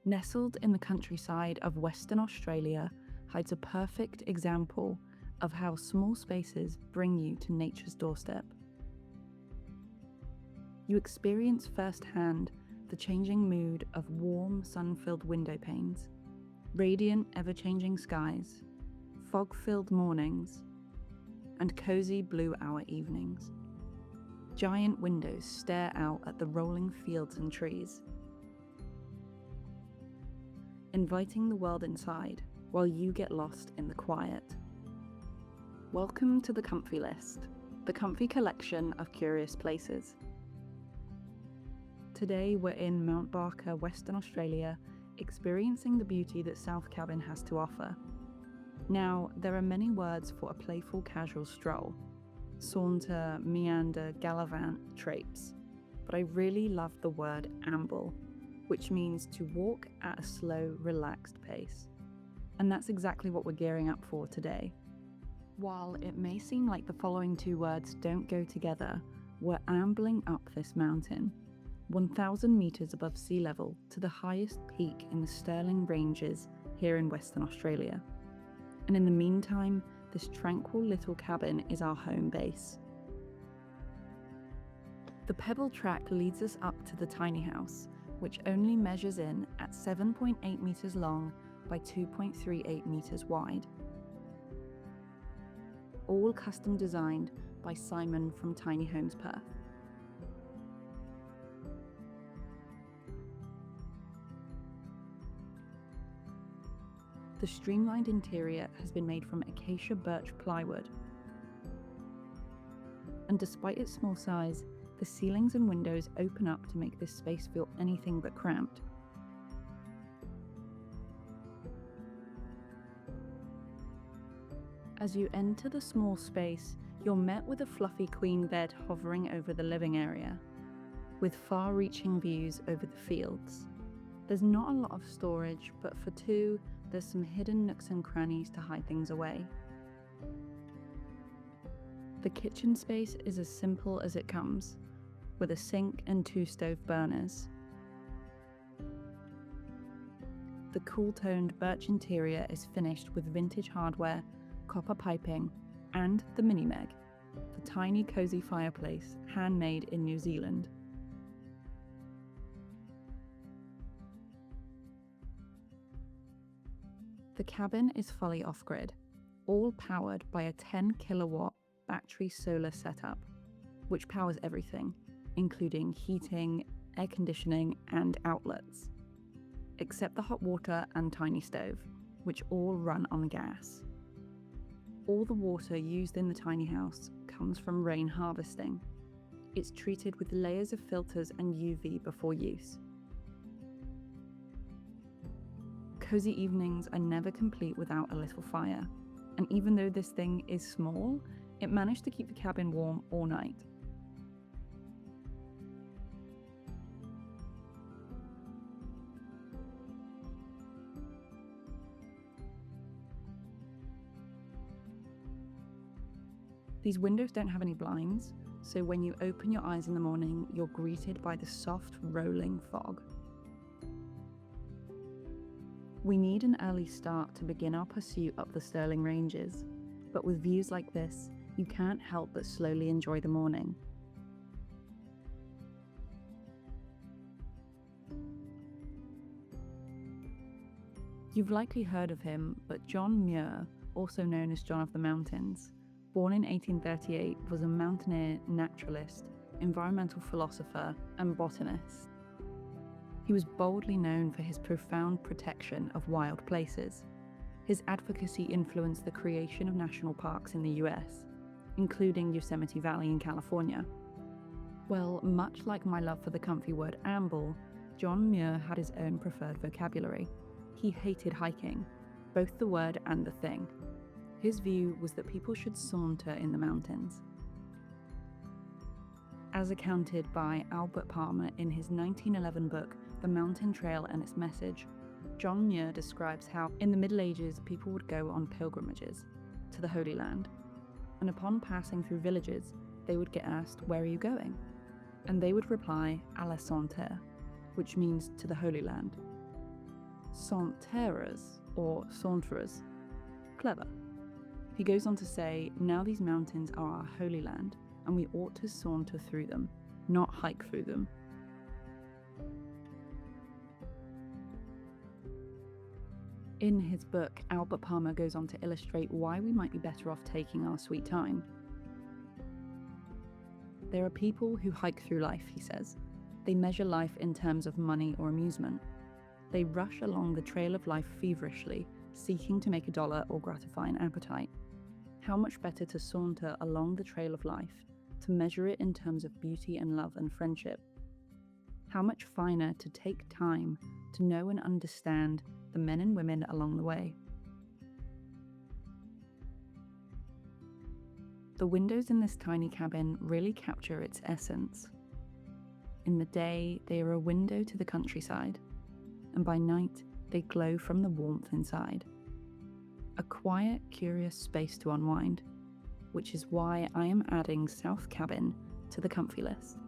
Nestled in the countryside of Western Australia hides a perfect example of how small spaces bring you to nature's doorstep. You experience firsthand the changing mood of warm, sun-filled window panes, radiant, ever-changing skies, fog-filled mornings, and cozy blue-hour evenings. Giant windows stare out at the rolling fields and trees, inviting the world inside while you get lost in the quiet. Welcome to the Comfy List, the comfy collection of curious places. Today we're in Mount Barker, Western Australia, experiencing the beauty that South Cabin has to offer. Now, there are many words for a playful casual stroll: saunter, meander, gallivant, traipse. But I really love the word amble, which means to walk at a slow, relaxed pace. And that's exactly what we're gearing up for today. While it may seem like the following two words don't go together, we're ambling up this mountain, 1,000 metres above sea level, to the highest peak in the Stirling Ranges here in Western Australia. And in the meantime, this tranquil little cabin is our home base. The pebble track leads us up to the tiny house, which only measures in at 7.8 metres long by 2.38 metres wide. All custom designed by Simon from Tiny Homes Perth. The streamlined interior has been made from acacia birch plywood. And despite its small size, the ceilings and windows open up to make this space feel anything but cramped. As you enter the small space, you're met with a fluffy queen bed hovering over the living area, with far-reaching views over the fields. There's not a lot of storage, but for two, there's some hidden nooks and crannies to hide things away. The kitchen space is as simple as it comes, with a sink and 2 stove burners. The cool-toned birch interior is finished with vintage hardware, copper piping, and the Mini-Meg, the tiny cozy fireplace handmade in New Zealand. The cabin is fully off-grid, all powered by a 10 kilowatt battery solar setup, which powers everything, including heating, air conditioning, and outlets, except the hot water and tiny stove, which all run on gas. All the water used in the tiny house comes from rain harvesting. It's treated with layers of filters and UV before use. Cozy evenings are never complete without a little fire, and even though this thing is small, it managed to keep the cabin warm all night. These windows don't have any blinds, so when you open your eyes in the morning, you're greeted by the soft, rolling fog. We need an early start to begin our pursuit up the Stirling Ranges, but with views like this, you can't help but slowly enjoy the morning. You've likely heard of him, but John Muir, also known as John of the Mountains, born in 1838, was a mountaineer, naturalist, environmental philosopher, and botanist. He was boldly known for his profound protection of wild places. His advocacy influenced the creation of national parks in the US, including Yosemite Valley in California. Well, much like my love for the comfy word amble, John Muir had his own preferred vocabulary. He hated hiking, both the word and the thing. His view was that people should saunter in the mountains. As accounted by Albert Palmer in his 1911 book, The Mountain Trail and Its Message, John Muir describes how, in the Middle Ages, people would go on pilgrimages to the Holy Land, and upon passing through villages, they would get asked, "Where are you going?" And they would reply, "À la santé," which means to the Holy Land. saunterers or saunterers. Clever. He goes on to say, now these mountains are our holy land, and we ought to saunter through them, not hike through them. In his book, Albert Palmer goes on to illustrate why we might be better off taking our sweet time. There are people who hike through life, he says. They measure life in terms of money or amusement. They rush along the trail of life feverishly, seeking to make a dollar or gratify an appetite. How much better to saunter along the trail of life, to measure it in terms of beauty and love and friendship. How much finer to take time to know and understand the men and women along the way. The windows in this tiny cabin really capture its essence. In the day, they are a window to the countryside, and by night, they glow from the warmth inside. A quiet, curious space to unwind, which is why I am adding South Cabin to the comfy list.